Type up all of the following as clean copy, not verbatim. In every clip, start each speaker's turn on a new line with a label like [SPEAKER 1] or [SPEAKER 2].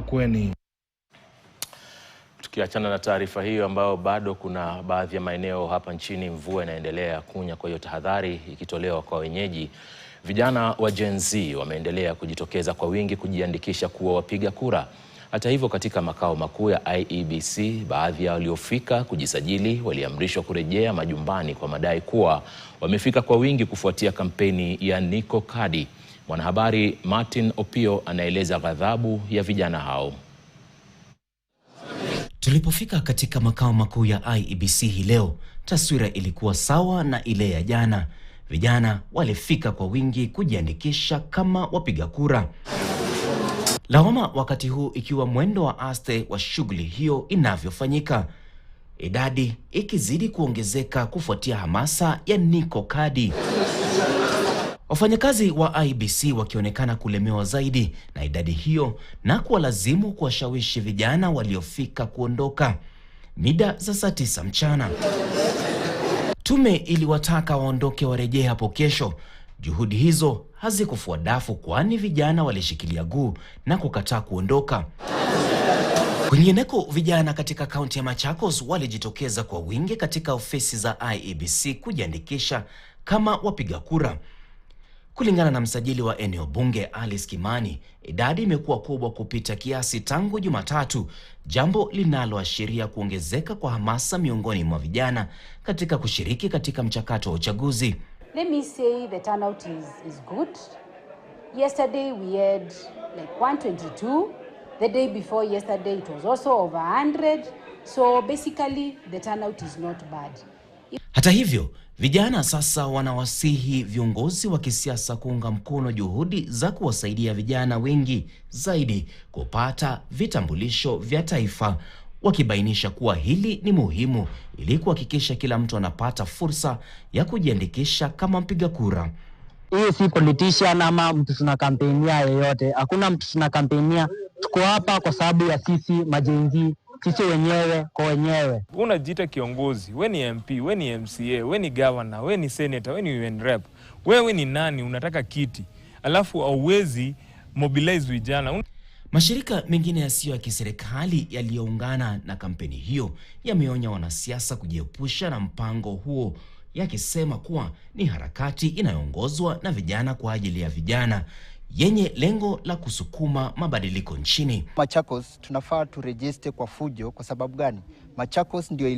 [SPEAKER 1] Kweni.
[SPEAKER 2] Tukiachana na taarifa hiyo ambayo bado kuna baadhi ya maeneo hapa nchini mvua inaendelea kunya, kwa hiyo tahadhari ikitolewa kwa wenyeji. Vijana wa Gen Z wameendelea kujitokeza kwa wingi kujiandikisha kuwa wapiga kura. Hata hivyo, katika makao makuu ya IEBC, baadhi ya waliofika kujisajili waliamrishwa kurejea majumbani kwa madai kuwa wamefika kwa wingi kufuatia kampeni ya Niko Kadi. Mwanahabari Martin Opio anaeleza ghadhabu ya vijana hao.
[SPEAKER 3] Tulipofika katika makao makuu ya IEBC hii leo, taswira ilikuwa sawa na ile ya jana. Vijana walifika kwa wingi kujiandikisha kama wapiga kura. Lawama wakati huu ikiwa mwendo wa aste wa shughuli hiyo inavyofanyika, idadi ikizidi kuongezeka kufuatia hamasa ya Niko Kadi. Wafanyakazi wa IEBC wakionekana kulemewa zaidi na idadi hiyo na kuwalazimu kuwashawishi vijana waliofika kuondoka mida za saa 9 mchana. Tume iliwataka waondoke warejee hapo kesho. Juhudi hizo hazikufua dafu, kwani vijana walishikilia guu na kukataa kuondoka. Kwingineko, vijana katika kaunti ya Machakos walijitokeza kwa wingi katika ofisi za IEBC kujiandikisha kama wapiga kura. Kulingana na msajili wa eneo bunge Alice Kimani, idadi imekuwa kubwa kupita kiasi tangu Jumatatu, jambo linaloashiria kuongezeka kwa hamasa miongoni mwa vijana katika kushiriki katika mchakato wa uchaguzi.
[SPEAKER 4] Let me say the turnout is good. Yesterday we had like 122. The day before yesterday it was also over 100. So basically the turnout is not bad.
[SPEAKER 3] Hata hivyo, vijana sasa wanawasihi viongozi wa kisiasa kuunga mkono juhudi za kuwasaidia vijana wengi zaidi kupata vitambulisho vya taifa, wakibainisha kuwa hili ni muhimu ili kuhakikisha kila mtu anapata fursa ya kujiandikisha kama mpiga kura.
[SPEAKER 5] Hii si politician ama mtu tuna kampenia yeyote. Hakuna mtu tuna kampenia. Tuko hapa kwa sababu ya sisi majenzi, sisi wenyewe kwa wenyewe.
[SPEAKER 6] Unajiita kiongozi, we ni MP, we ni MCA, we ni governor, we ni senator, we ni UN rep. Wewe ni nani unataka kiti? Alafu hauwezi mobilize vijana.
[SPEAKER 3] Mashirika mengine yasiyo ya kiserikali yaliyoungana na kampeni hiyo yameonya wanasiasa kujiepusha na mpango huo, yakisema kuwa ni harakati inayoongozwa na vijana kwa ajili ya vijana, yenye lengo la kusukuma mabadiliko nchini.
[SPEAKER 7] Machakos tunafaa turejeste kwa fujo. Kwa sababu gani? Machakos ndio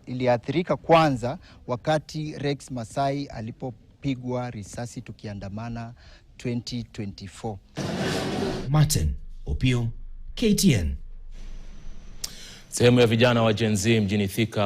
[SPEAKER 7] iliathirika kwanza wakati Rex Masai alipopigwa risasi tukiandamana 2024.
[SPEAKER 3] Martin Opio, KTN.
[SPEAKER 2] Sehemu ya vijana wa Gen Z mjini Thika